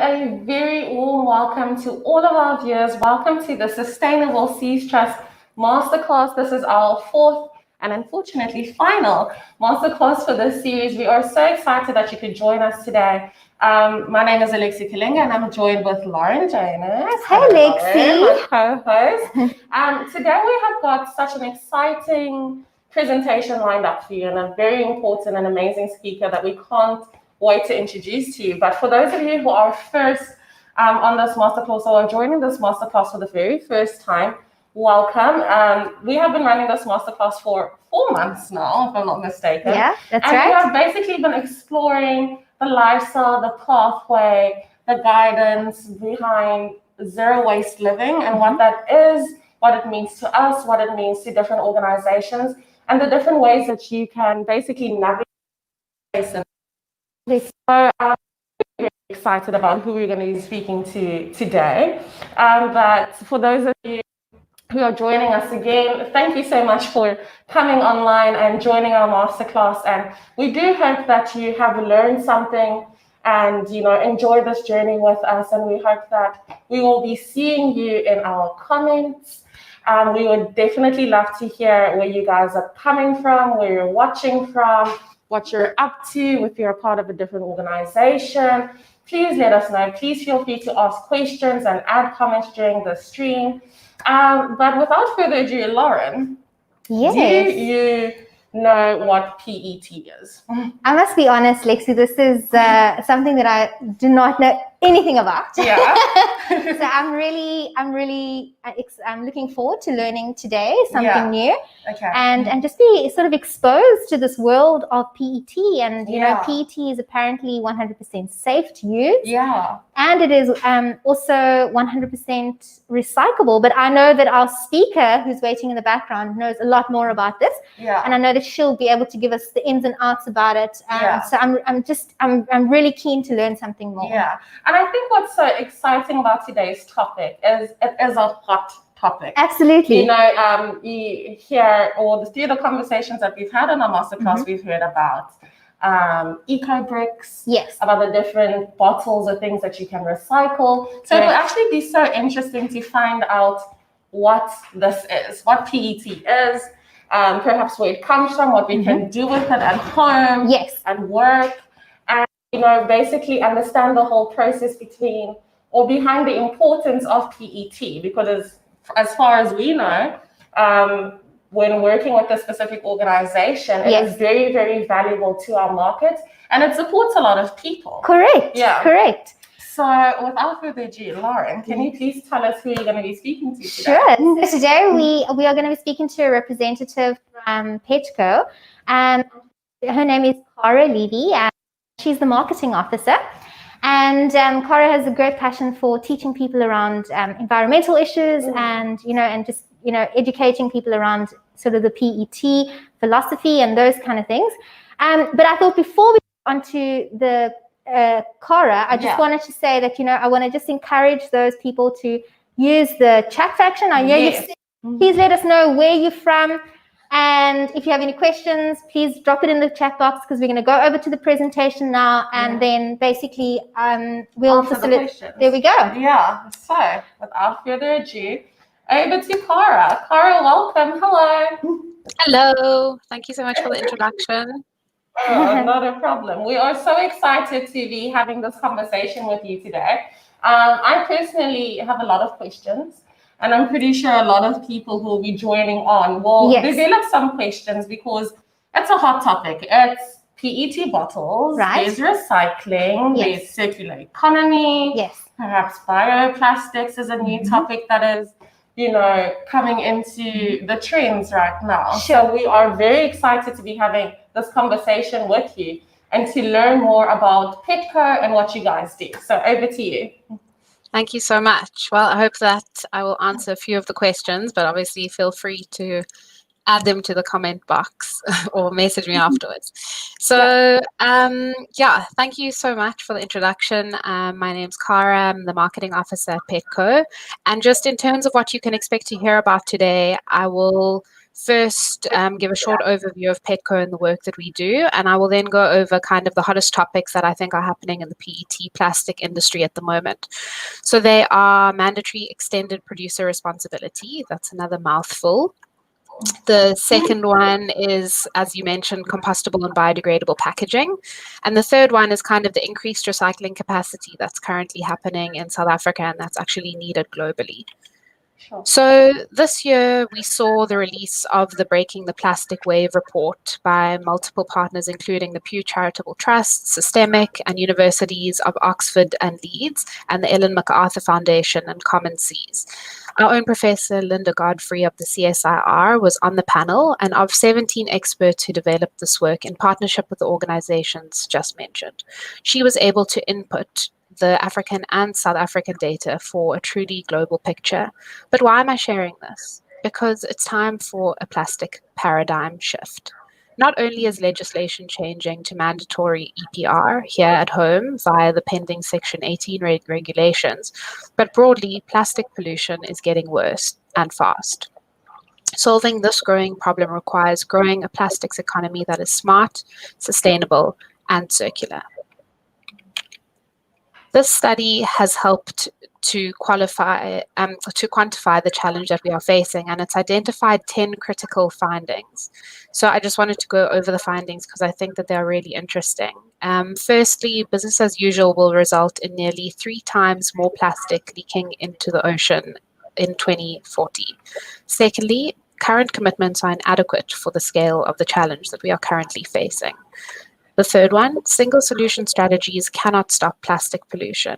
a very warm welcome to all of our viewers. Welcome to the Sustainable Seas Trust Masterclass. This is our fourth and unfortunately final masterclass for this series. We are so excited that you could join us today. My name is Alexi Kalinga and I'm joined with Lauren Janus. Hey, Alexi. My co-host. Today we have got such an exciting presentation lined up for you and a very important and amazing speaker that we can't wait to introduce to you. But for those of you who are first on this masterclass or are joining this masterclass for the very first time, welcome. We have been running this masterclass for 4 months now, if I'm not mistaken. Yeah, that's and right. We have basically been exploring the lifestyle, the pathway, the guidance behind zero waste living and what that is, what it means to us, what it means to different organizations, and the different ways that you can basically navigate. So I'm very excited about who we're going to be speaking to today. But for those of you who are joining us again, thank you so much for coming online and joining our masterclass. And we do hope that you have learned something and enjoy this journey with us. And we hope that we will be seeing you in our comments. We would definitely love to hear where you guys are coming from, where you're watching from, what you're up to, if you're a part of a different organization. Please let us know. Please feel free to ask questions and add comments during the stream. But without further ado, Lauren, Yes. Do you know what PET is? I must be honest, Lexi, this is something that I do not know anything about. Yeah. So I'm looking forward to learning today something new. Okay. And just be sort of exposed to this world of PET. And PET is apparently 100% safe to use. Yeah. And it is also 100% recyclable. But I know that our speaker, who's waiting in the background, knows a lot more about this. Yeah. And I know that she'll be able to give us the ins and outs about it. So I'm really keen to learn something more. Yeah. And I think what's so exciting about today's topic is it is a hot topic. Absolutely. You hear through the conversations that we've had on our masterclass, we've heard about eco bricks, yes, about the different bottles or things that you can recycle. So it will actually be so interesting to find out what this is, what PET is, perhaps where it comes from, what we can do with it at home, yes, and work, and basically understand the whole process behind the importance of PET, because as far as we know, when working with a specific organization, it is very, very valuable to our market and it supports a lot of people. Correct. Yeah. Correct. So without further ado, Lauren, can you please tell us who you're going to be speaking to today? Sure. So today we are going to be speaking to a representative from PETCO. Her name is Cara Levy, and she's the marketing officer. And Cara has a great passion for teaching people around environmental issues and just educating people around sort of the PET philosophy and those kind of things. But I thought before we go on to the Cara, I just wanted to say that I want to just encourage those people to use the chat function. Please let us know where you're from. And if you have any questions, please drop it in the chat box, because we're going to go over to the presentation now and then basically we'll facilitate. There we go. Yeah. So without further ado, over to Cara. Cara, welcome. Hello. Hello. Thank you so much for the introduction. Oh, not a problem. We are so excited to be having this conversation with you today. I personally have a lot of questions. And I'm pretty sure a lot of people who will be joining on will develop some questions, because it's a hot topic. It's PET bottles, there's recycling, there's circular economy, perhaps bioplastics is a new topic that is, coming into the trends right now. Sure. So we are very excited to be having this conversation with you and to learn more about PETCO and what you guys do. So over to you. Thank you so much. Well, I hope that I will answer a few of the questions, but obviously feel free to add them to the comment box or message me afterwards. So, thank you so much for the introduction. My name's Cara. I'm the marketing officer at PETCO. And just in terms of what you can expect to hear about today, I will first give a short overview of PETCO and the work that we do, and I will then go over kind of the hottest topics that I think are happening in the PET plastic industry at the moment. So they are mandatory extended producer responsibility. That's another mouthful. The second one is, as you mentioned, compostable and biodegradable packaging. And the third one is kind of the increased recycling capacity that's currently happening in South Africa and that's actually needed globally. Sure. So this year we saw the release of the Breaking the Plastic Wave report by multiple partners, including the Pew Charitable Trust, Systemic, and universities of Oxford and Leeds, and the Ellen MacArthur Foundation and Common Seas. Our own Professor Linda Godfrey of the CSIR was on the panel, and of 17 experts who developed this work in partnership with the organizations just mentioned. She was able to input the African and South African data for a truly global picture. But why am I sharing this? Because it's time for a plastic paradigm shift. Not only is legislation changing to mandatory EPR here at home via the pending Section 18 regulations, but broadly, plastic pollution is getting worse and fast. Solving this growing problem requires growing a plastics economy that is smart, sustainable, and circular. This study has helped to quantify the challenge that we are facing, and it's identified 10 critical findings. So I just wanted to go over the findings because I think that they're really interesting. Firstly, business as usual will result in nearly 3 times more plastic leaking into the ocean in 2040. Secondly, current commitments are inadequate for the scale of the challenge that we are currently facing. The third one, single solution strategies cannot stop plastic pollution.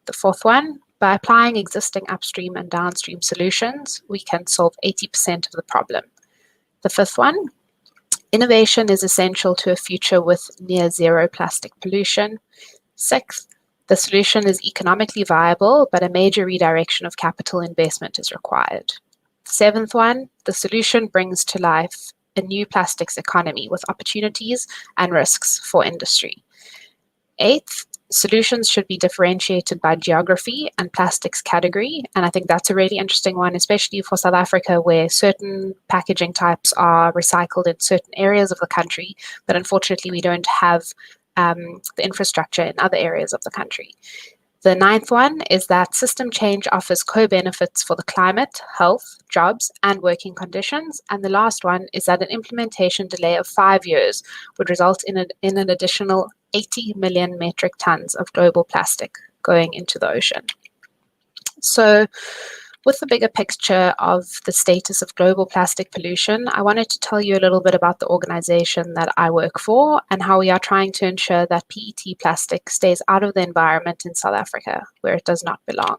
The fourth one, by applying existing upstream and downstream solutions, we can solve 80% of the problem. The fifth one, innovation is essential to a future with near zero plastic pollution. Sixth, the solution is economically viable, but a major redirection of capital investment is required. Seventh one, the solution brings to life a new plastics economy with opportunities and risks for industry. Eighth, solutions should be differentiated by geography and plastics category. And I think that's a really interesting one, especially for South Africa, where certain packaging types are recycled in certain areas of the country, but unfortunately we don't have the infrastructure in other areas of the country. The ninth one is that system change offers co-benefits for the climate, health, jobs, and working conditions. And the last one is that an implementation delay of 5 years would result in an additional 80 million metric tons of global plastic going into the ocean. So with the bigger picture of the status of global plastic pollution, I wanted to tell you a little bit about the organization that I work for and how we are trying to ensure that PET plastic stays out of the environment in South Africa, where it does not belong.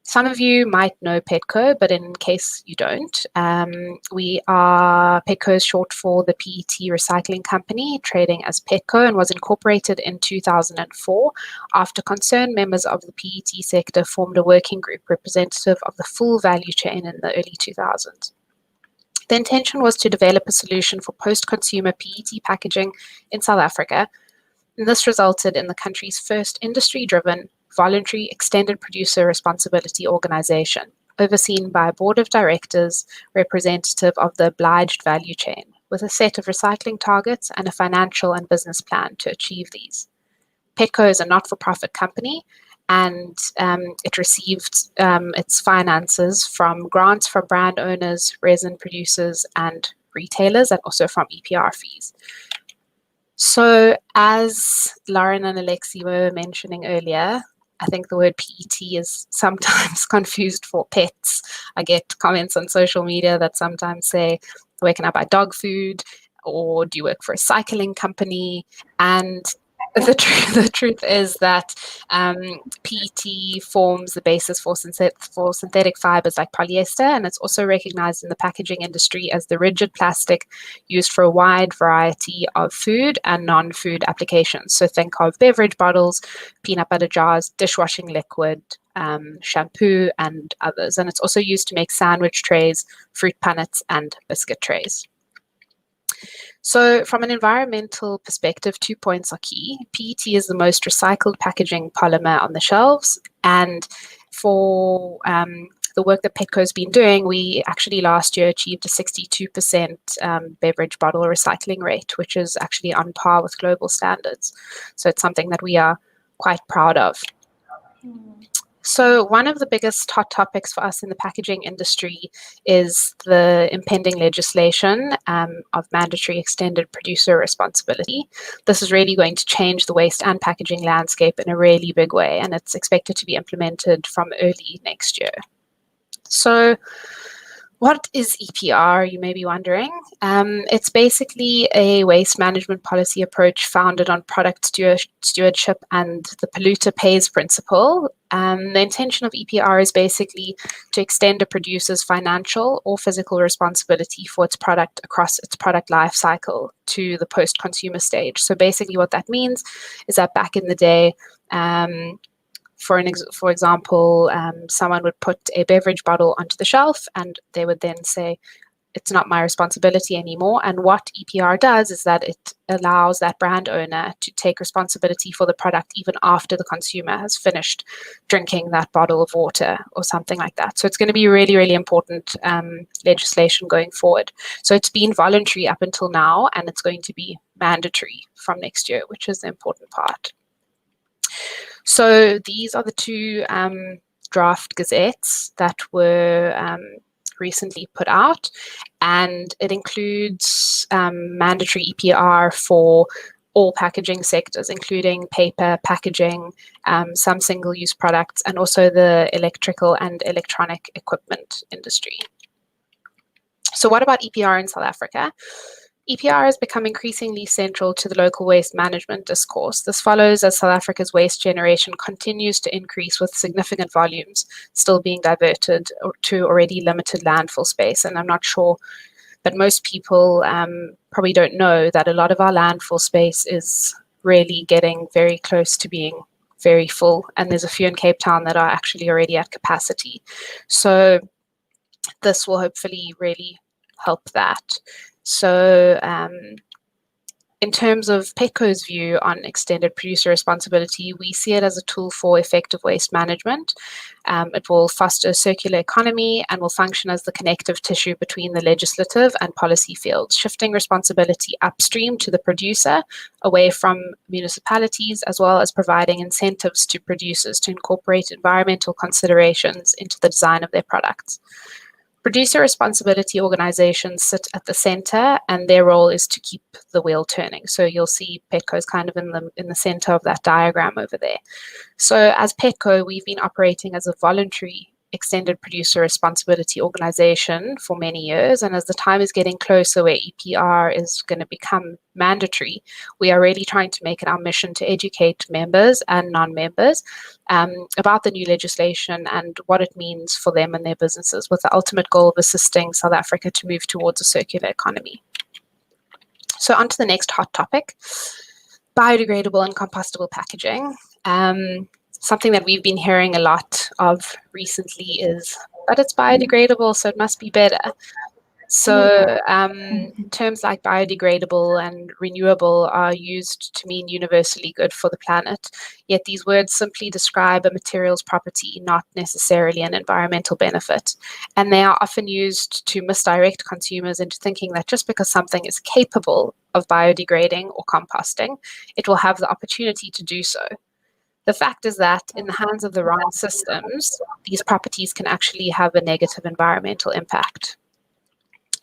Some of you might know PETCO, but in case you don't, PETCO is short for the PET Recycling Company, trading as PETCO, and was incorporated in 2004 after concerned members of the PET sector formed a working group representative of the full value chain in the early 2000s. The intention was to develop a solution for post-consumer PET packaging in South Africa, and this resulted in the country's first industry-driven voluntary extended producer responsibility organization, overseen by a board of directors representative of the obliged value chain, with a set of recycling targets and a financial and business plan to achieve these. PETCO is a not-for-profit company, and it received its finances from grants from brand owners, resin producers, and retailers, and also from EPR fees. So as Lauren and Alexi were mentioning earlier, I think the word PET is sometimes confused for pets. I get comments on social media that sometimes say, where can I buy dog food? Or do you work for a cycling company? And the truth is that PET forms the basis for synthetic fibers like polyester, and it's also recognized in the packaging industry as the rigid plastic used for a wide variety of food and non-food applications. So think of beverage bottles, peanut butter jars, dishwashing liquid, shampoo, and others. And it's also used to make sandwich trays, fruit punnets, and biscuit trays. So from an environmental perspective, 2 points are key. PET is the most recycled packaging polymer on the shelves, and for the work that PETCO's been doing, we actually last year achieved a 62% beverage bottle recycling rate, which is actually on par with global standards. So it's something that we are quite proud of. So one of the biggest hot topics for us in the packaging industry is the impending legislation of mandatory extended producer responsibility. This is really going to change the waste and packaging landscape in a really big way, and it's expected to be implemented from early next year. So what is EPR, you may be wondering? It's basically a waste management policy approach founded on product stewardship and the polluter pays principle. The intention of EPR is basically to extend a producer's financial or physical responsibility for its product across its product life cycle to the post-consumer stage. So basically what that means is that back in the day, for example, someone would put a beverage bottle onto the shelf and they would then say, it's not my responsibility anymore. And what EPR does is that it allows that brand owner to take responsibility for the product even after the consumer has finished drinking that bottle of water or something like that. So it's going to be really, really important legislation going forward. So it's been voluntary up until now, and it's going to be mandatory from next year, which is the important part. So these are the two draft gazettes that were recently put out, and it includes mandatory EPR for all packaging sectors, including paper, packaging, some single-use products, and also the electrical and electronic equipment industry. So what about EPR in South Africa? EPR has become increasingly central to the local waste management discourse. This follows as South Africa's waste generation continues to increase, with significant volumes still being diverted to already limited landfill space. And I'm not sure, but most people probably don't know that a lot of our landfill space is really getting very close to being very full. And there's a few in Cape Town that are actually already at capacity. So this will hopefully really help that. So in terms of PETCO's view on extended producer responsibility, we see it as a tool for effective waste management. It will foster a circular economy and will function as the connective tissue between the legislative and policy fields, shifting responsibility upstream to the producer, away from municipalities, as well as providing incentives to producers to incorporate environmental considerations into the design of their products. Producer responsibility organizations sit at the center, and their role is to keep the wheel turning. So you'll see PETCO is kind of in the center of that diagram over there. So as PETCO, we've been operating as a voluntary extended producer responsibility organization for many years. And as the time is getting closer where EPR is going to become mandatory, we are really trying to make it our mission to educate members and non-members about the new legislation and what it means for them and their businesses, with the ultimate goal of assisting South Africa to move towards a circular economy. So on to the next hot topic, biodegradable and compostable packaging. Something that we've been hearing a lot of recently is, but it's biodegradable, so it must be better. So terms like biodegradable and renewable are used to mean universally good for the planet, yet these words simply describe a material's property, not necessarily an environmental benefit. And they are often used to misdirect consumers into thinking that just because something is capable of biodegrading or composting, it will have the opportunity to do so. The fact is that in the hands of the wrong systems, these properties can actually have a negative environmental impact.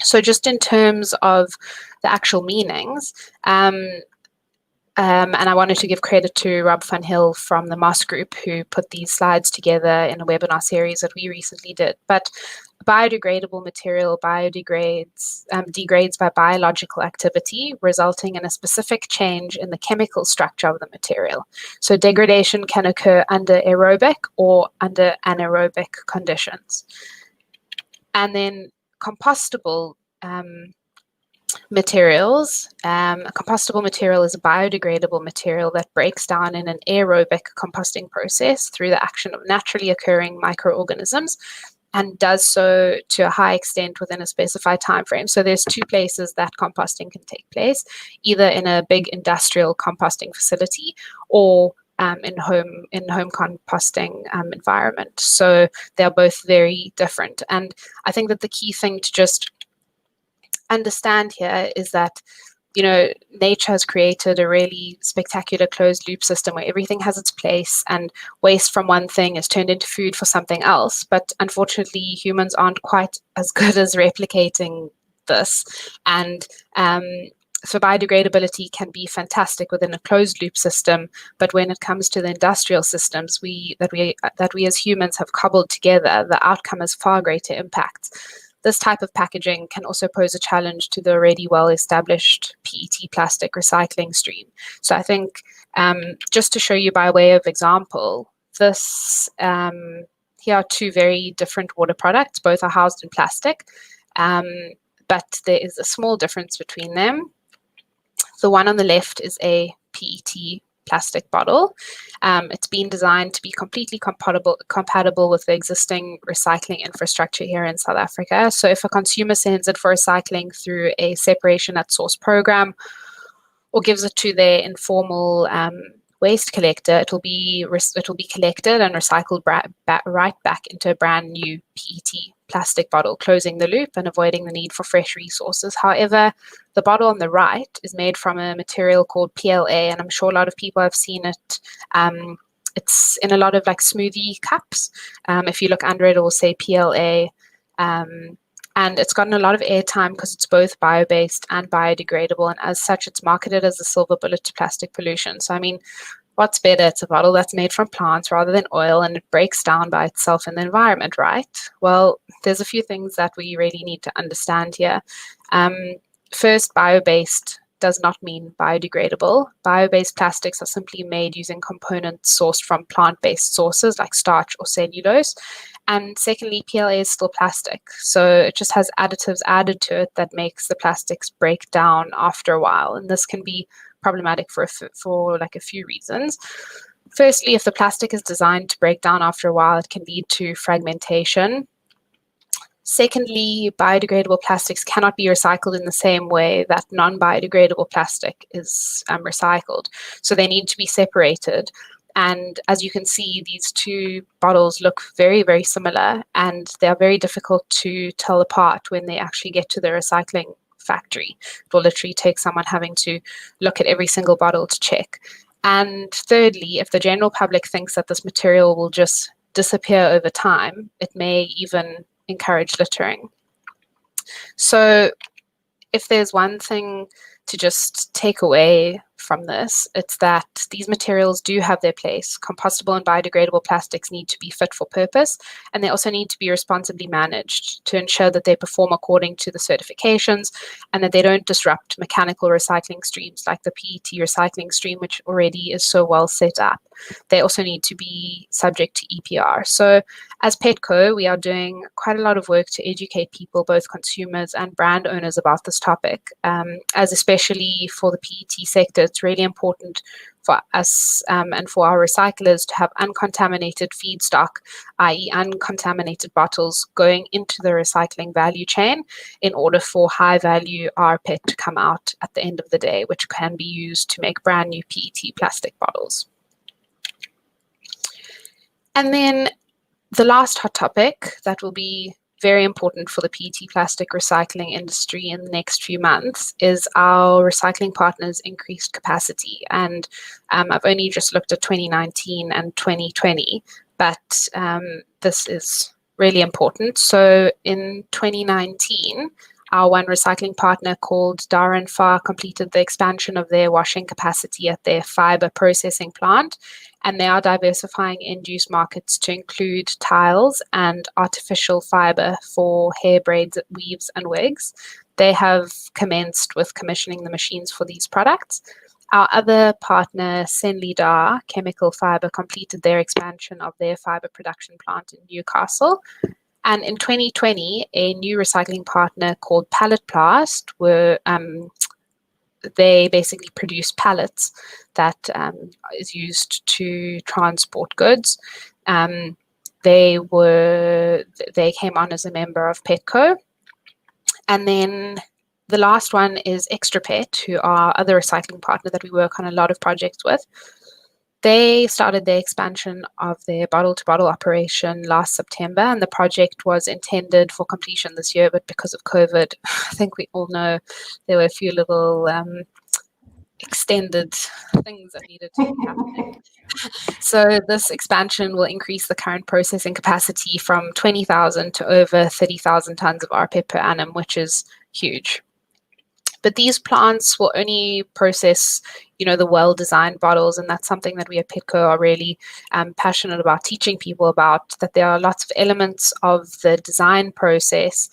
So just in terms of the actual meanings, and I wanted to give credit to Rob van Hill from the Moss Group, who put these slides together in a webinar series that we recently did. But biodegradable material degrades by biological activity, resulting in a specific change in the chemical structure of the material. So degradation can occur under aerobic or under anaerobic conditions. And then compostable materials. A compostable material is a biodegradable material that breaks down in an aerobic composting process through the action of naturally occurring microorganisms, and does so to a high extent within a specified time frame. So there's two places that composting can take place, either in a big industrial composting facility or in home composting environment. So they're both very different. And I think that the key thing to just understand here is that, you know, nature has created a really spectacular closed loop system where everything has its place and waste from one thing is turned into food for something else. But unfortunately, humans aren't quite as good as replicating this. And so biodegradability can be fantastic within a closed loop system, but when it comes to the industrial systems that we as humans have cobbled together, the outcome has far greater impact. This type of packaging can also pose a challenge to the already well-established PET plastic recycling stream. So I think just to show you by way of example, this here are two very different water products. Both are housed in plastic, but there is a small difference between them. The one on the left is a PET plastic bottle. It's been designed to be completely compatible with the existing recycling infrastructure here in South Africa. So if a consumer sends it for recycling through a separation at source program or gives it to their informal waste collector, it will be collected and recycled right back into a brand new PET plastic bottle, closing the loop and avoiding the need for fresh resources. However, the bottle on the right is made from a material called PLA, and I'm sure a lot of people have seen it. It's in a lot of like smoothie cups. If you look under it, it will say PLA. And it's gotten a lot of airtime because it's both bio-based and biodegradable. And as such, it's marketed as a silver bullet to plastic pollution. So, I mean, what's better? It's a bottle that's made from plants rather than oil, and it breaks down by itself in the environment, right? Well, there's a few things that we really need to understand here. First, bio-based does not mean biodegradable. Bio-based plastics are simply made using components sourced from plant-based sources like starch or cellulose. And secondly, PLA is still plastic, so it just has additives added to it that makes the plastics break down after a while. And this can be problematic for like a few reasons. Firstly, if the plastic is designed to break down after a while, it can lead to fragmentation. Secondly, biodegradable plastics cannot be recycled in the same way that non-biodegradable plastic is recycled. So they need to be separated. And as you can see, these two bottles look very, very similar, and they are very difficult to tell apart when they actually get to the recycling factory. It will literally take someone having to look at every single bottle to check. And thirdly, if the general public thinks that this material will just disappear over time, it may even encourage littering. So if there's one thing to just take away from this, it's that these materials do have their place. Compostable and biodegradable plastics need to be fit for purpose, and they also need to be responsibly managed to ensure that they perform according to the certifications and that they don't disrupt mechanical recycling streams like the PET recycling stream, which already is so well set up. They also need to be subject to EPR. So as PETCO, we are doing quite a lot of work to educate people, both consumers and brand owners, about this topic, as especially for the PET sector, it's really important for us and for our recyclers to have uncontaminated feedstock, i.e. uncontaminated bottles going into the recycling value chain in order for high value rPET to come out at the end of the day, which can be used to make brand new PET plastic bottles. And then the last hot topic that will be very important for the PET plastic recycling industry in the next few months is our recycling partners' increased capacity. And I've only just looked at 2019 and 2020, but this is really important. So in 2019, our one recycling partner called Dara & Far completed the expansion of their washing capacity at their fiber processing plant, and they are diversifying end-use markets to include tiles and artificial fiber for hair braids, weaves, and wigs. They have commenced with commissioning the machines for these products. Our other partner, Senlidar Chemical Fiber, completed their expansion of their fiber production plant in Newcastle. And in 2020, a new recycling partner called Pallet Plast they basically produce pallets that is used to transport goods. They came on as a member of PETCO. And then the last one is Extra Pet, who are other recycling partner that we work on a lot of projects with. They started their expansion of their bottle-to-bottle operation last September, and the project was intended for completion this year, but because of COVID, I think we all know there were a few little extended things that needed to be happening. So this expansion will increase the current processing capacity from 20,000 to over 30,000 tons of rPET per annum, which is huge. But these plants will only process, the well-designed bottles, and that's something that we at PETCO are really passionate about teaching people about, that there are lots of elements of the design process,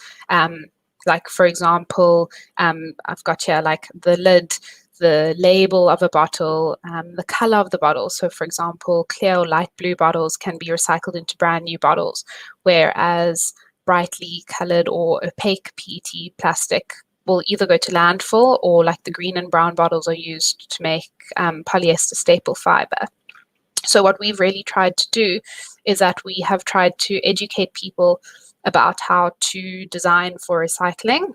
like, for example, I've got here like the lid, the label of a bottle, the color of the bottle. So, for example, clear or light blue bottles can be recycled into brand new bottles, whereas brightly colored or opaque PET plastic will either go to landfill, or like the green and brown bottles are used to make polyester staple fiber. So what we've really tried to do is that we have tried to educate people about how to design for recycling.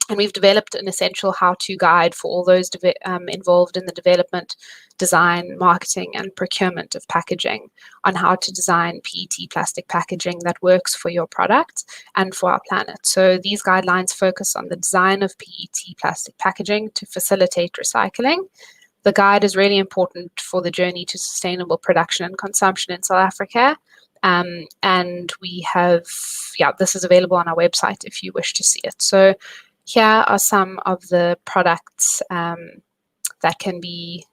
And we've developed an essential how-to guide for all those involved in the development, design, marketing, and procurement of packaging on how to design PET plastic packaging that works for your product and for our planet. So these guidelines focus on the design of PET plastic packaging to facilitate recycling. The guide is really important for the journey to sustainable production and consumption in South Africa. And we have, this is available on our website if you wish to see it. So here are some of the products that can be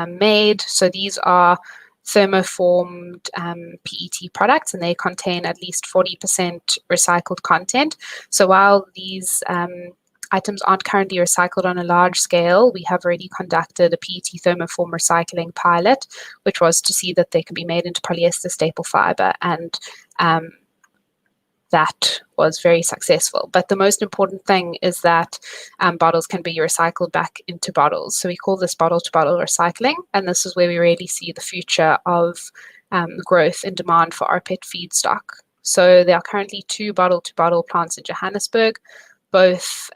made. So these are thermoformed PET products, and they contain at least 40% recycled content. So while these items aren't currently recycled on a large scale, we have already conducted a PET thermoform recycling pilot, which was to see that they can be made into polyester staple fiber, and that was very successful. But the most important thing is that bottles can be recycled back into bottles. So we call this bottle-to-bottle recycling, and this is where we really see the future of growth in demand for rPET feedstock. So there are currently 2 bottle-to-bottle plants in Johannesburg, both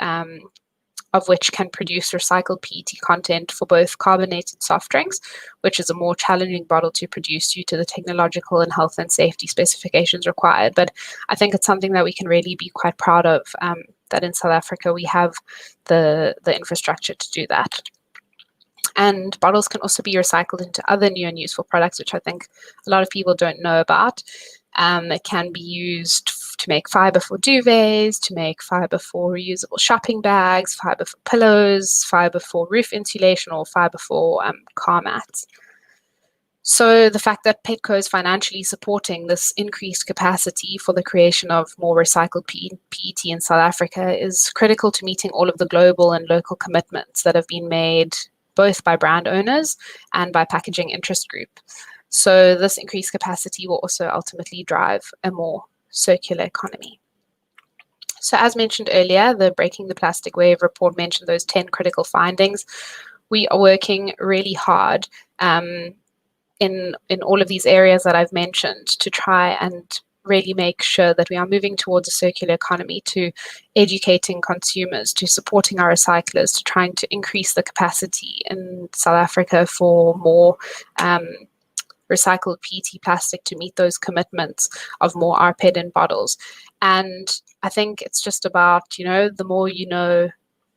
of which can produce recycled PET content for both carbonated soft drinks, which is a more challenging bottle to produce due to the technological and health and safety specifications required. But I think it's something that we can really be quite proud of, that in South Africa we have the infrastructure to do that. And bottles can also be recycled into other new and useful products, which I think a lot of people don't know about. It can be used to make fiber for duvets, to make fiber for reusable shopping bags, fiber for pillows, fiber for roof insulation, or fiber for car mats. So the fact that PETCO is financially supporting this increased capacity for the creation of more recycled PET in South Africa is critical to meeting all of the global and local commitments that have been made both by brand owners and by packaging interest group. So this increased capacity will also ultimately drive a more circular economy. So as mentioned earlier, the Breaking the Plastic Wave report mentioned those 10 critical findings. We are working really hard in all of these areas that I've mentioned to try and really make sure that we are moving towards a circular economy, to educating consumers, to supporting our recyclers, to trying to increase the capacity in South Africa for more recycled PET plastic to meet those commitments of more rPET in bottles. And I think it's just about, the more you know,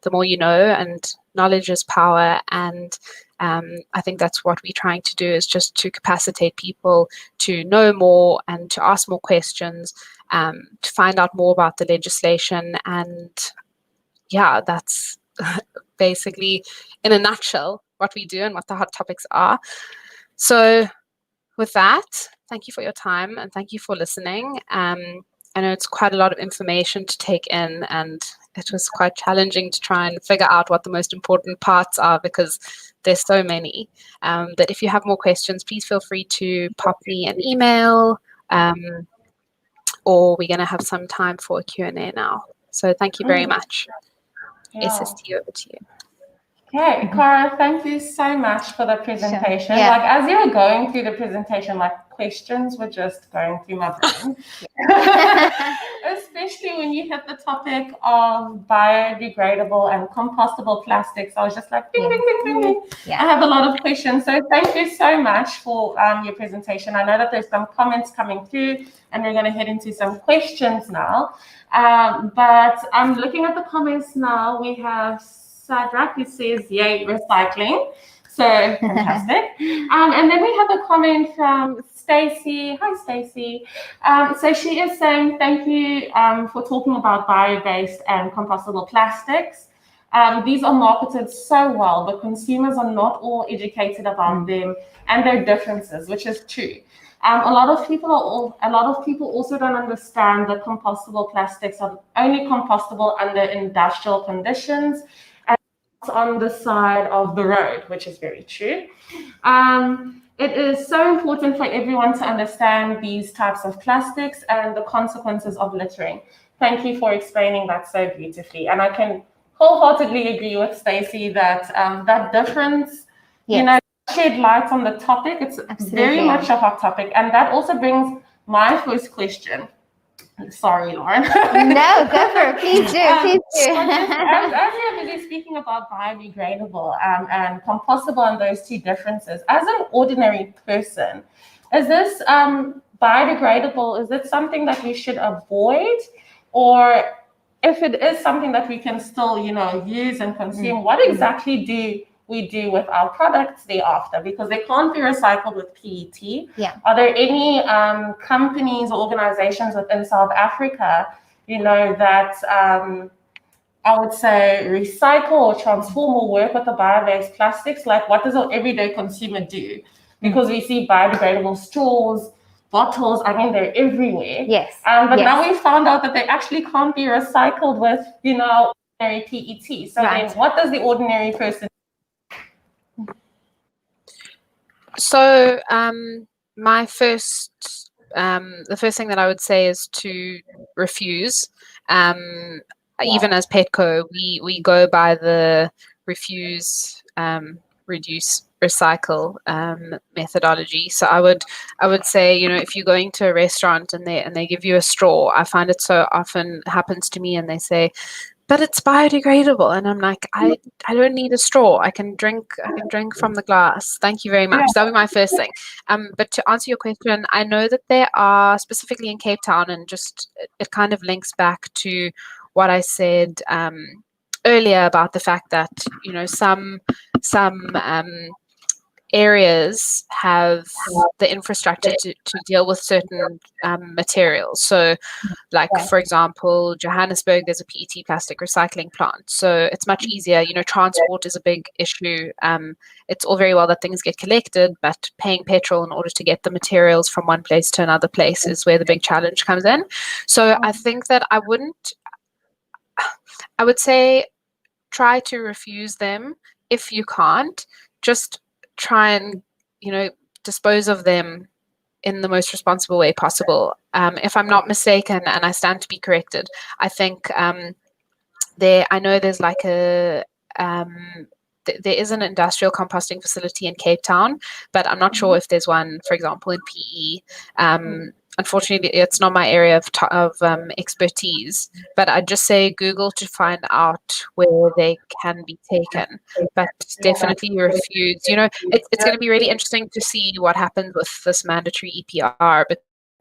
and knowledge is power. And I think that's what we're trying to do, is just to capacitate people to know more and to ask more questions, to find out more about the legislation. And that's basically in a nutshell what we do and what the hot topics are. So with that, thank you for your time and thank you for listening. I know it's quite a lot of information to take in, and it was quite challenging to try and figure out what the most important parts are, because there's so many. But if you have more questions, please feel free to pop me an email, or we're going to have some time for a Q&A now. So thank you very much. SST, over to you. Okay, Cara, thank you so much for the presentation. Sure. Yeah. As you were going through the presentation, questions were just going through my brain. Especially when you hit the topic of biodegradable and compostable plastics. I was just like, ding, ding, ding, ding, ding. Yeah. I have a lot of questions. So thank you so much for your presentation. I know that there's some comments coming through, and we're going to head into some questions now. But I'm looking at the comments now. We have Sadrach who says, yay, recycling. So fantastic. And then we have a comment from Stacey. Hi, Stacey. So she is saying, thank you for talking about bio-based and compostable plastics. These are marketed so well, but consumers are not all educated about them and their differences, which is true. A lot of people also don't understand that compostable plastics are only compostable under industrial conditions and not on the side of the road, which is very true. It is so important for everyone to understand these types of plastics and the consequences of littering. Thank you for explaining that so beautifully. And I can wholeheartedly agree with Stacey that that difference, shed light on the topic. It's very much a hot topic. And that also brings my first question. Sorry, Lauren. No, go for it. Please do. Please do. As we are busy speaking about biodegradable and compostable and those two differences, as an ordinary person, is this biodegradable? Is it something that we should avoid? Or if it is something that we can still, use and consume, what exactly do we do with our products thereafter? Because they can't be recycled with PET. Yeah. Are there any companies or organizations within South Africa, that I would say recycle or transform or work with the bio-based plastics? Like, what does an everyday consumer do? Because we see biodegradable straws, bottles, they're everywhere. Yes. But now we found out that they actually can't be recycled with, ordinary PET. So then what does the ordinary person do? So the first thing that I would say is to refuse. Even as PETCO, we go by the refuse, reduce, recycle methodology. So I would say, if you're going to a restaurant and they give you a straw, I find it so often happens to me, and they say, but it's biodegradable, and I'm like, I don't need a straw. I can drink from the glass. Thank you very much. That would be my first thing. But to answer your question, I know that there are, specifically in Cape Town, and just it kind of links back to what I said earlier about the fact that some areas have the infrastructure to deal with certain materials. So, like for example, Johannesburg, there's a PET plastic recycling plant, so it's much easier. Transport is a big issue. It's all very well that things get collected, but paying petrol in order to get the materials from one place to another place is where the big challenge comes in. So I think that I would say try to refuse them. If you can't, just try and dispose of them in the most responsible way possible. If I'm not mistaken, and I stand to be corrected, I think I know there's like there is an industrial composting facility in Cape Town, but I'm not sure if there's one, for example, in PE. Unfortunately, it's not my area of expertise, but I'd just say Google to find out where they can be taken, but definitely refuse. It's going to be really interesting to see what happens with this mandatory EPR,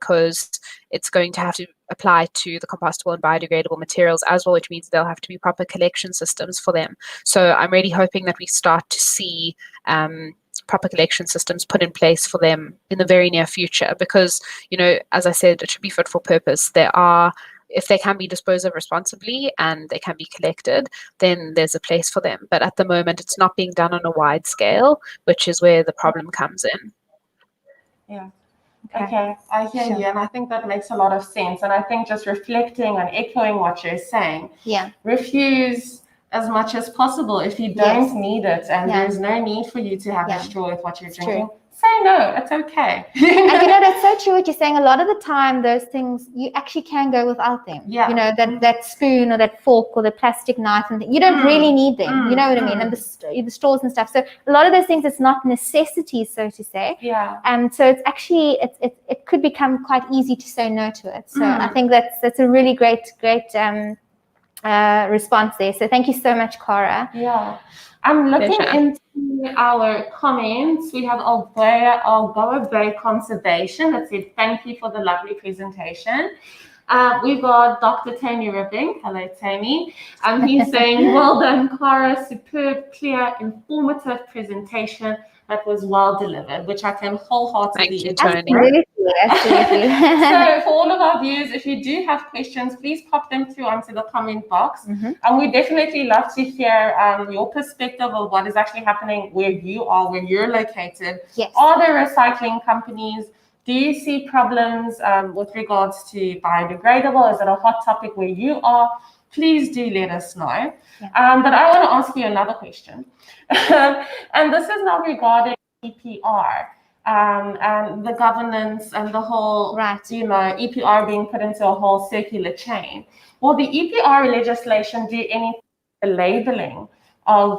because it's going to have to apply to the compostable and biodegradable materials as well, which means there'll have to be proper collection systems for them. So I'm really hoping that we start to see proper collection systems put in place for them in the very near future, because as I said, it should be fit for purpose. If they can be disposed of responsibly and they can be collected, then there's a place for them. But at the moment, it's not being done on a wide scale, which is where the problem comes in. Yeah. Okay, I hear you, and I think that makes a lot of sense. And I think just reflecting and echoing what you're saying, refuse as much as possible if you don't need it, and there's no need for you to have a straw with what you're drinking. say no. It's okay. And you know, that's so true what you're saying. A lot of the time, those things, you actually can go without them. Yeah. You know, that spoon or that fork or the plastic knife, and you don't really need them. You know what I mean? And the straws and stuff. So a lot of those things, it's not necessities, so to say. Yeah. So it's actually, it could become quite easy to say no to it. So I think that's a really great response there. So thank you so much, Cara. Yeah. I'm looking into our comments. We have Algoa Bay Conservation that said, thank you for the lovely presentation. We've got Dr. Tammy Ripping. Hello, Tammy. He's saying, well done, Cara. Superb, clear, informative presentation that was well delivered, which I can wholeheartedly agree. Absolutely. So for all of our viewers, if you do have questions, please pop them through onto the comment box. And we definitely love to hear your perspective of what is actually happening where you are, where you're located. Yes. Are there recycling companies? Do you see problems with regards to biodegradable? Is it a hot topic where you are? Please do let us know. Yeah. But I want to ask you another question. And this is now regarding EPR and the governance and the whole, EPR being put into a whole circular chain. Will the EPR legislation do anything with the labeling of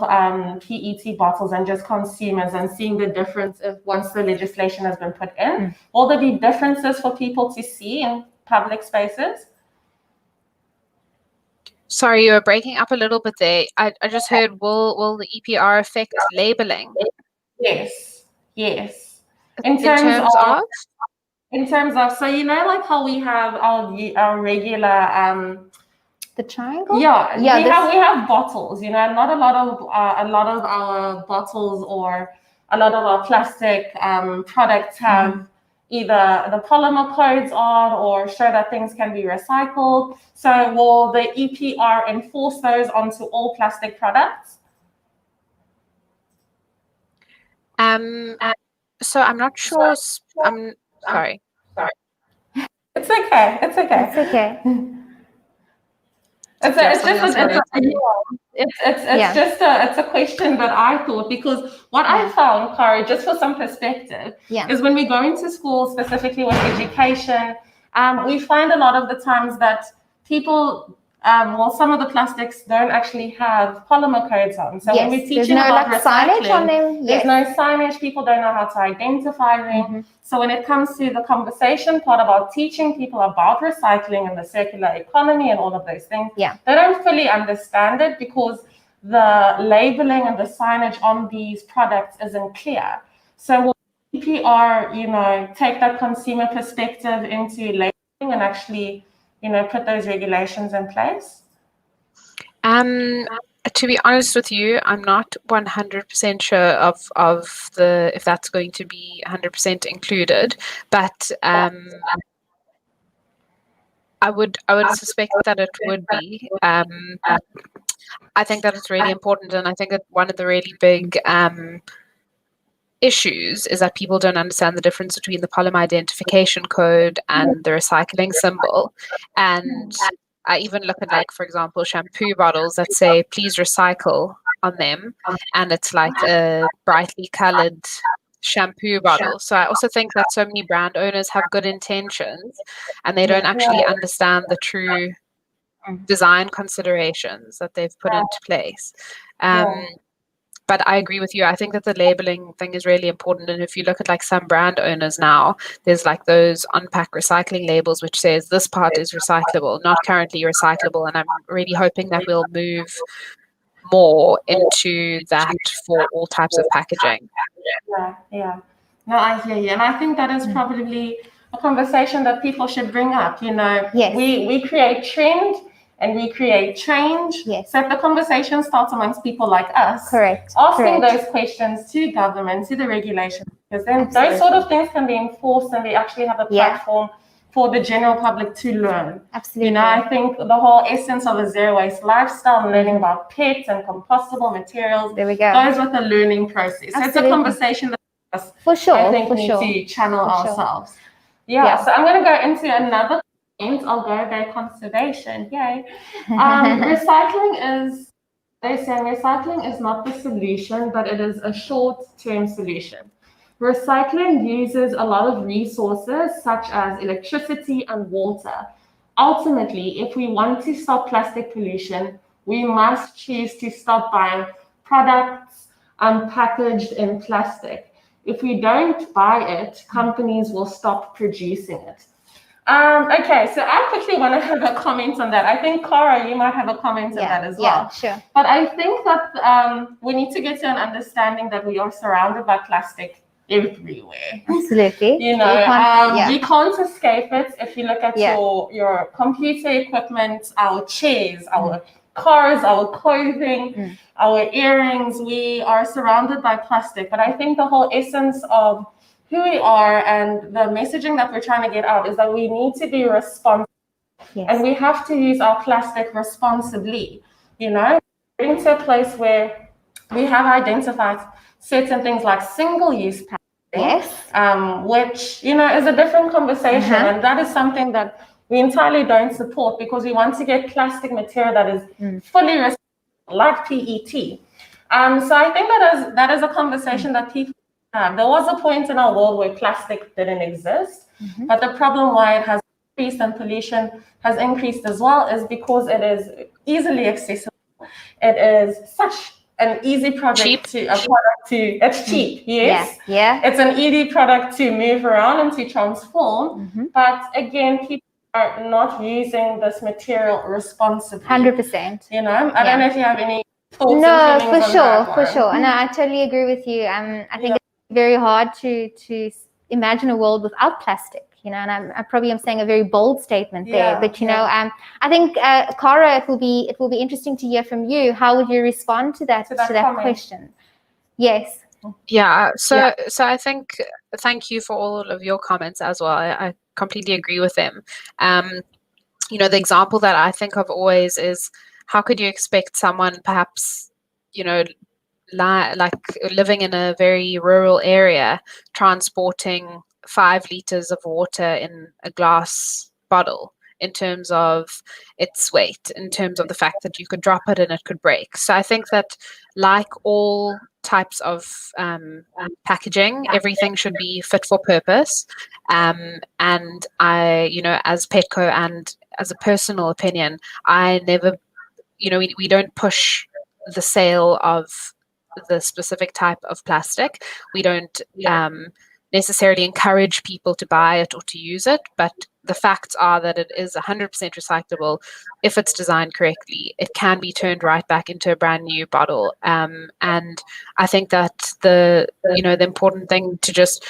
PET bottles and just consumers and seeing the difference if once the legislation has been put in? Will there be differences for people to see in public spaces? Sorry, you were breaking up a little bit there. I just heard, will the EPR affect labeling? Yes. In terms of, so you know, like how we have our regular the triangle. Yeah. We have bottles. You know, not a lot of our bottles or a lot of our plastic products have either the polymer codes on or show that things can be recycled. So will the EPR enforce those onto all plastic products? So I'm not sure. I'm sorry. It's okay. It's okay. It's a question that I thought, because what I found, Cara, just for some perspective, is when we go into school, specifically with education, we find a lot of the times that people, some of the plastics don't actually have polymer codes on. So when we're teaching about recycling, signage on them. There's no signage. People don't know how to identify them. So when it comes to the conversation part about teaching people about recycling and the circular economy and all of those things, they don't fully understand it because the labeling and the signage on these products isn't clear. So will EPR, take that consumer perspective into labeling and actually, put those regulations in place? To be honest with you, I'm not 100% sure of if that's going to be 100% included, but I would suspect that it would be. I think that it's really important, and I think that one of the really big issues is that people don't understand the difference between the polymer identification code and the recycling symbol. And I even look at, like, for example, shampoo bottles that say please recycle on them, and it's like a brightly colored shampoo bottle. So I also think that so many brand owners have good intentions and they don't actually understand the true design considerations that they've put into place. But I agree with you. I think that the labeling thing is really important. And if you look at, like, some brand owners now, there's like those unpack recycling labels which says this part is recyclable, not currently recyclable. And I'm really hoping that we'll move more into that for all types of packaging. Yeah. No, I hear you. And I think that is probably a conversation that people should bring up. We create trend and we create change. So if the conversation starts amongst people like us, asking those questions to government, to the regulations, because then those sort of things can be enforced and we actually have a platform for the general public to learn. Absolutely. I think the whole essence of a zero waste lifestyle and learning about PET and compostable materials, there we go, goes with the learning process. So it's a conversation that us, I think, need to channel ourselves. So I'm going to go into another point. I'll go there, conservation. Yay. Recycling is not the solution, but it is a short-term solution. Recycling uses a lot of resources such as electricity and water. Ultimately, if we want to stop plastic pollution, we must choose to stop buying products packaged in plastic. If we don't buy it, companies will stop producing it. Okay, so I quickly want to have a comment on that. I think, Cara, you might have a comment on that as well. Yeah, sure. But I think that we need to get to an understanding that we are surrounded by plastic everywhere. Absolutely. You know, we can't escape it. If you look at your computer equipment, our chairs, our cars, our clothing, our earrings, we are surrounded by plastic. But I think the whole essence of who we are and the messaging that we're trying to get out is that we need to be responsible. Yes. And we have to use our plastic responsibly. You know, getting to a place where we have identified certain things like single-use plastic. Yes. Which, you know, is a different conversation. And that is something that we entirely don't support because we want to get plastic material that is fully recyclable, like PET. So I think that is a conversation that people have. There was a point in our world where plastic didn't exist, but the problem why it has increased and pollution has increased as well is because it is easily accessible. It is such an easy product it's cheap, yes. Yeah. It's an easy product to move around and to transform. But again, people are not using this material responsibly. 100%. You know, I don't know if you have any thoughts. No, for sure. And I totally agree with you. I think it's very hard to imagine a world without plastic. You know, and I probably am saying a very bold statement there, but you know, I think Cara, it will be interesting to hear from you. How would you respond to that question? Yes. Yeah. So I think thank you for all of your comments as well. I completely agree with them. You know, the example that I think of always is how could you expect someone perhaps, you know, like living in a very rural area, transporting 5 liters of water in a glass bottle in terms of its weight, in terms of the fact that you could drop it and it could break. So I think that like all types of packaging, everything should be fit for purpose. And I, you know, as PETCO and as a personal opinion, I never, you know, we don't push the sale of the specific type of plastic. We don't necessarily encourage people to buy it or to use it, but the facts are that it is 100% recyclable if it's designed correctly. It can be turned right back into a brand new bottle. And I think that the important thing to just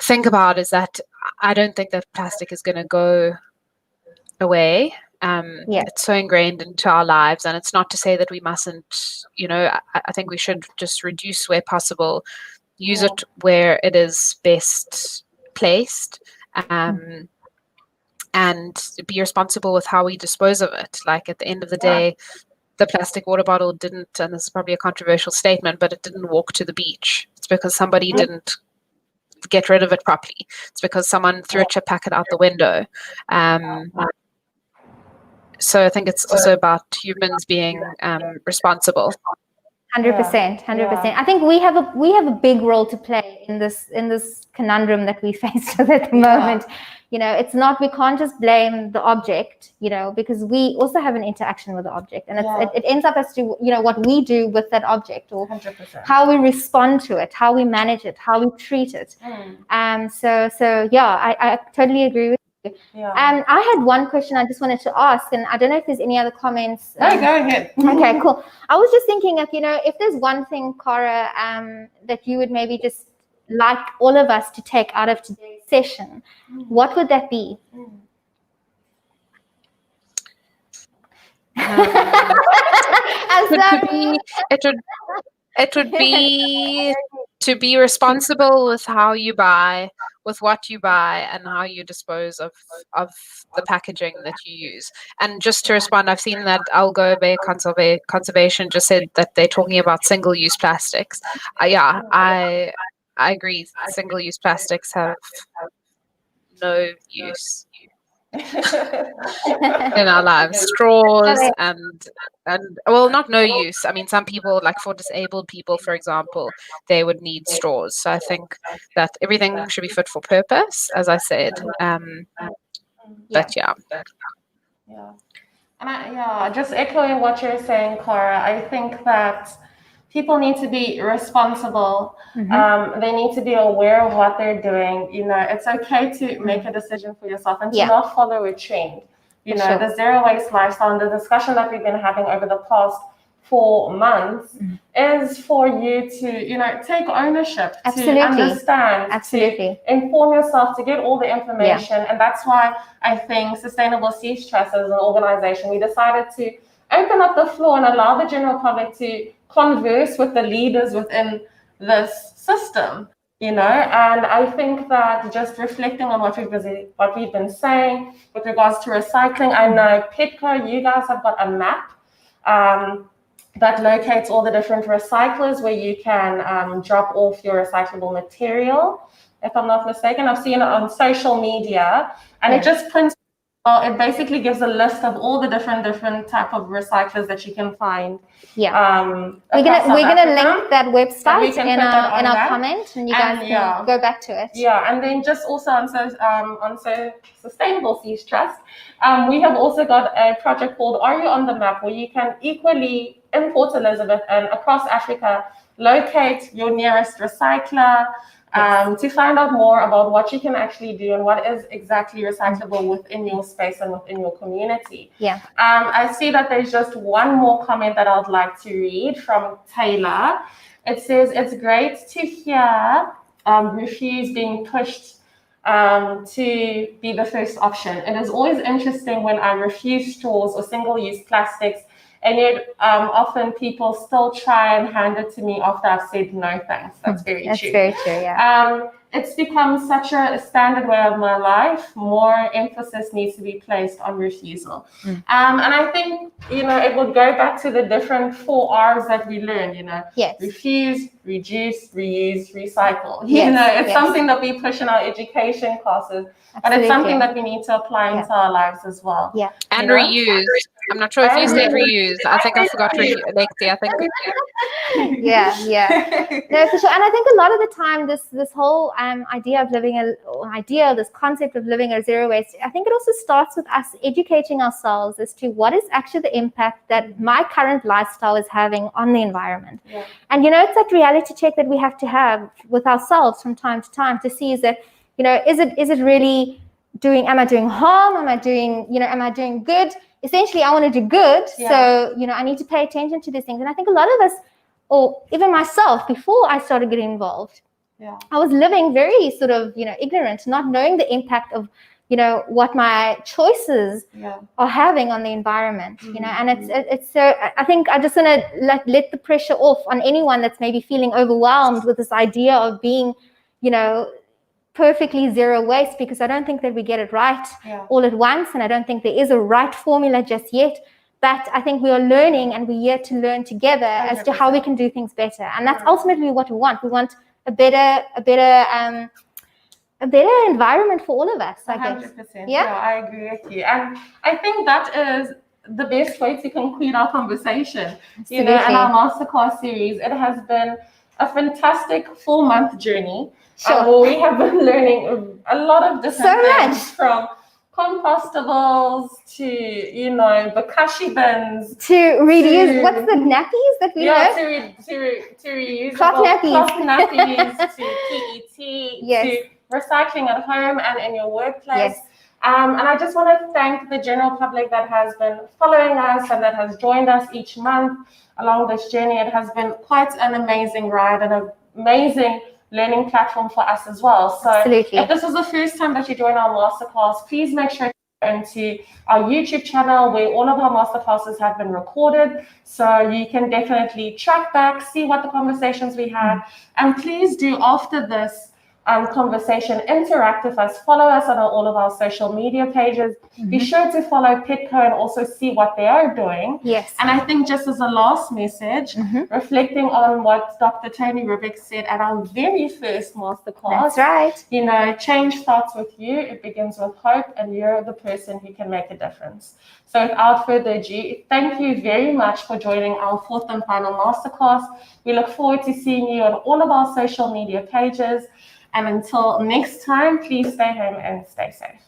think about is that I don't think that plastic is going to go away. It's so ingrained into our lives, and it's not to say that we mustn't, you know, I think we should just reduce where possible, use it where it is best placed, and be responsible with how we dispose of it. Like at the end of the day, the plastic water bottle didn't, and this is probably a controversial statement, but it didn't walk to the beach. It's because somebody didn't get rid of it properly. It's because someone threw a chip packet out the window. So I think it's also about humans being responsible. 100%. I think we have a big role to play in this conundrum that we face at the moment. You know, it's not, we can't just blame the object, you know, because we also have an interaction with the object, and it ends up as to, you know, what we do with that object, or 100%. how we respond to it, how we manage it, how we treat it. So yeah, I totally agree with you. I had one question I just wanted to ask, and I don't know if there's any other comments. Go ahead. Okay, cool. I was just thinking that, you know, if there's one thing, Cara, that you would maybe just like all of us to take out of today's session, what would that be? It would be to be responsible with how you buy, with what you buy, and how you dispose of the packaging that you use. And just to respond, I've seen that Algobe Conservation just said that they're talking about single-use plastics. I agree. Single-use plastics have no use. in our lives. Straws and well, not no use. I mean, some people, like for disabled people, for example, they would need straws. So I think that everything should be fit for purpose, as I said. But yeah. Yeah. And just echoing what you're saying, Clara, I think that people need to be responsible. They need to be aware of what they're doing. You know, it's okay to make a decision for yourself and to not follow a trend. You know, the zero waste lifestyle and the discussion that we've been having over the past 4 months is for you to, you know, take ownership, to understand, to inform yourself, to get all the information. And that's why I think Sustainable Seas Trust as an organization, we decided to open up the floor and allow the general public to converse with the leaders within this system, you know. And I think that just reflecting on what we've been saying with regards to recycling, I know PETCO, you guys have got a map that locates all the different recyclers where you can drop off your recyclable material, if I'm not mistaken. I've seen it on social media, and it just prints. It basically gives a list of all the different type of recyclers that you can find. We're gonna link that website in our comment, and you guys can go back to it. Yeah, and then just also on Sustainable Seas Trust, we have also got a project called Are You on the Map, where you can equally in Port Elizabeth and across Africa locate your nearest recycler. To find out more about what you can actually do and what is exactly recyclable within your space and within your community. I see that there's just one more comment that I'd like to read from Taylor. It says, it's great to hear refuse being pushed to be the first option. It is always interesting when I refuse straws or single-use plastics, and yet often people still try and hand it to me after I've said no thanks. That's very true. That's very true, yeah. It's become such a standard way of my life. More emphasis needs to be placed on refusal. And I think, you know, it would go back to the different 4 R's that we learned, you know. Refuse, reduce, reuse, recycle. You know, it's something that we push in our education classes, but it's something that we need to apply into our lives as well. And reuse. I'm not sure if you said reuse. I think I forgot Lexi, I think. No, for sure. And I think a lot of the time, this whole idea of this concept of living a zero waste, I think it also starts with us educating ourselves as to what is actually the impact that my current lifestyle is having on the environment. And, you know, it's that reality check that we have to have with ourselves from time to time to see is that, you know, is it really am I doing harm? Am I doing good? Essentially, I want to do good. So, you know, I need to pay attention to these things. And I think a lot of us, or even myself, before I started getting involved, I was living very sort of, you know, ignorant, not knowing the impact of, you know, what my choices are having on the environment, you know. And it's so, I think I just want to let the pressure off on anyone that's maybe feeling overwhelmed with this idea of being, you know, perfectly zero waste, because I don't think that we get it right all at once, and I don't think there is a right formula just yet. But I think we are learning, and we're here to learn together 100%. As to how we can do things better, and that's ultimately what we want. We want a better environment for all of us. 100%. I agree with you, and I think that is the best way to conclude our conversation. Absolutely. You know, in our masterclass series, it has been a fantastic 4-month journey. Where we have been learning a lot of different things, from compostables to, you know, Bakashi bins to reuse. What's the nappies that we have? To reuse cloth nappies to PET, to recycling at home and in your workplace. And I just want to thank the general public that has been following us and that has joined us each month along this journey. It has been quite an amazing ride and an amazing learning platform for us as well. So if this was the first time that you joined our masterclass, please make sure to go into our YouTube channel where all of our masterclasses have been recorded. So you can definitely track back, see what the conversations we had. And please do, after this, conversation. Interact with us. Follow us on all of our social media pages. Be sure to follow PETCO and also see what they are doing. Yes. And I think just as a last message, reflecting on what Dr. Tony Rubik said at our very first masterclass. That's right. You know, change starts with you. It begins with hope, and you're the person who can make a difference. So without further ado, thank you very much for joining our fourth and final masterclass. We look forward to seeing you on all of our social media pages. And until next time, please stay home and stay safe.